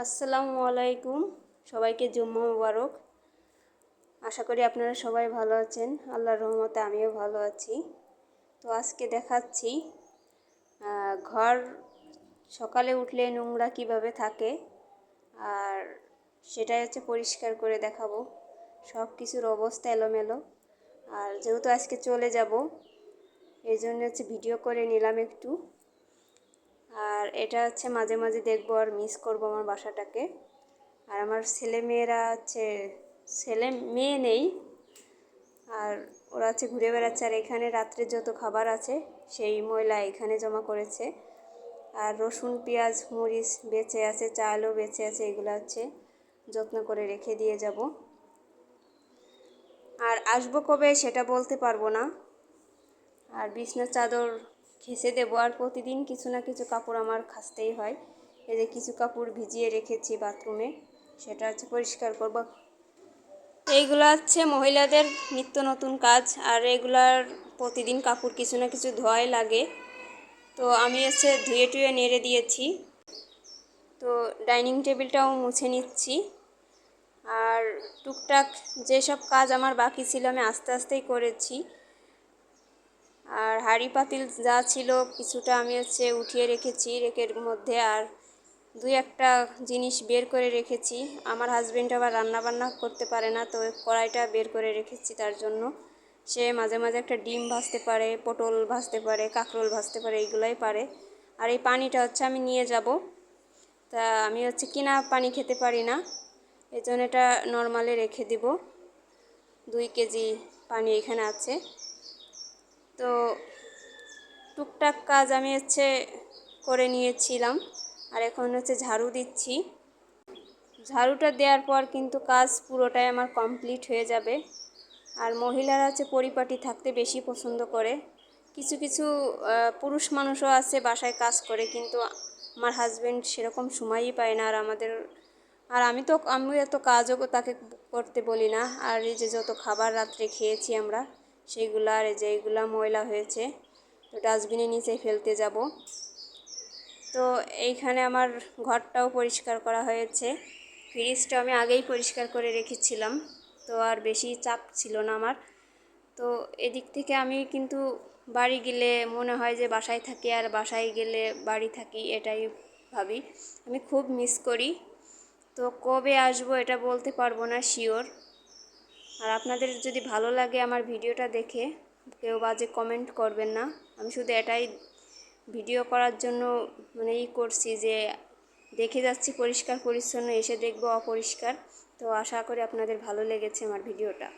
আসসালামু আলাইকুম, সবাইকে জুম্মা মুবারক। আশা করি আপনারা সবাই ভালো আছেন। আল্লাহর রহমতে আমিও ভালো আছি। তো আজকে দেখাচ্ছি ঘর সকালে উঠলে নোংরা কিভাবে থাকে, আর সেটাই হচ্ছে পরিষ্কার করে দেখাবো। সব কিছুর অবস্থা এলোমেলো, আর যেহেতু আজকে চলে যাব এই জন্য হচ্ছে ভিডিও করে নিলাম একটু। আর এটা হচ্ছে মাঝে মাঝে দেখবো আর মিস করবো আমার বাসাটাকে। আর আমার ছেলে মেয়েরা হচ্ছে, ছেলে মেয়ে নেই, আর ওরা হচ্ছে ঘুরে বেড়াচ্ছে। আর এখানে রাত্রে যত খাবার আছে সেই ময়লা এখানে জমা করেছে। আর রসুন পেঁয়াজ মরিচ বেঁচে আছে, চালও বেঁচে আছে, এগুলো হচ্ছে যত্ন করে রেখে দিয়ে যাব। আর আসবো কবে সেটা বলতে পারবো না। আর বিছনার চাদর ঘেঁষে দেবো। আর প্রতিদিন কিছু না কিছু কাপড় আমার কাচতেই হয়। এই যে কিছু কাপড় ভিজিয়ে রেখেছি বাথরুমে, সেটা হচ্ছে পরিষ্কার করব। এইগুলো হচ্ছে মহিলাদের নিত্য নতুন কাজ, আর এগুলার প্রতিদিন কাপড় কিছু না কিছু ধোয়াই লাগে। তো আমি হচ্ছে ধুয়ে টুয়ে নেড়ে দিয়েছি। তো ডাইনিং টেবিলটাও মুছে নিচ্ছি। আর টুকটাক যেসব কাজ আমার বাকি ছিল আমি আস্তে আস্তেই করেছি। আর হাঁড়ি পাতিল যা ছিল কিছুটা আমি হচ্ছে উঠিয়ে রেখেছি রেকের মধ্যে। আর দুই একটা জিনিস বের করে রেখেছি। আমার হাজবেন্ড আবার রান্না বান্না করতে পারে না, তো কড়াইটা বের করে রেখেছি তার জন্য। সে মাঝে মাঝে একটা ডিম ভাজতে পারে, পটল ভাজতে পারে, কাঁকরোল ভাজতে পারে, এইগুলাই পারে। আর এই পানিটা হচ্ছে আমি নিয়ে যাব। তা আমি হচ্ছে কিনা পানি খেতে পারি না, এই জন্য এটা নর্মালে রেখে দিব। 2 কেজি পানি এখানে আছে। তো টুকটাক কাজ আমি হচ্ছে করে নিয়েছিলাম। আর এখন হচ্ছে ঝাড়ু দিচ্ছি। ঝাড়ুটা দেওয়ার পর কিন্তু কাজ পুরোটাই আমার কমপ্লিট হয়ে যাবে। আর মহিলারা হচ্ছে পরিপাটি থাকতে বেশি পছন্দ করে। কিছু কিছু পুরুষ মানুষও আছে বাসায় কাজ করে, কিন্তু আমার হাজবেন্ড সেরকম সময়ই পায় না। আর আমি এত কাজও তাকে করতে বলি না। আর এই যে যত খাবার রাত্রে খেয়েছি আমরা সেইগুলো, আর এই যে এইগুলা ময়লা হয়েছে, তো ডাস্টবিনে নিচে ফেলতে যাব। তো এইখানে আমার ঘরটাও পরিষ্কার করা হয়েছে। ফ্রিজটা আমি আগেই পরিষ্কার করে রেখেছিলাম, তো আর বেশি চাপ ছিল না আমার। তো এদিক থেকে আমি কিন্তু বাড়ি গেলে মনে হয় যে বাসায় থাকি, আর বাসায় গেলে বাড়ি থাকি, এটাই ভাবি। আমি খুব মিস করি। তো কবে আসবো এটা বলতে পারবো না শিওর। আর আপনাদের যদি ভালো লাগে আমার ভিডিওটা দেখে, কেউ বাজে কমেন্ট করবেন না। আমি শুধু এটাই ভিডিও করার জন্য করছি যে দেখে যাচ্ছি পরিষ্কার পরিচ্ছন্ন, এসে দেখবো অপরিষ্কার। তো আশা করি আপনাদের ভালো লেগেছে আমার ভিডিওটা।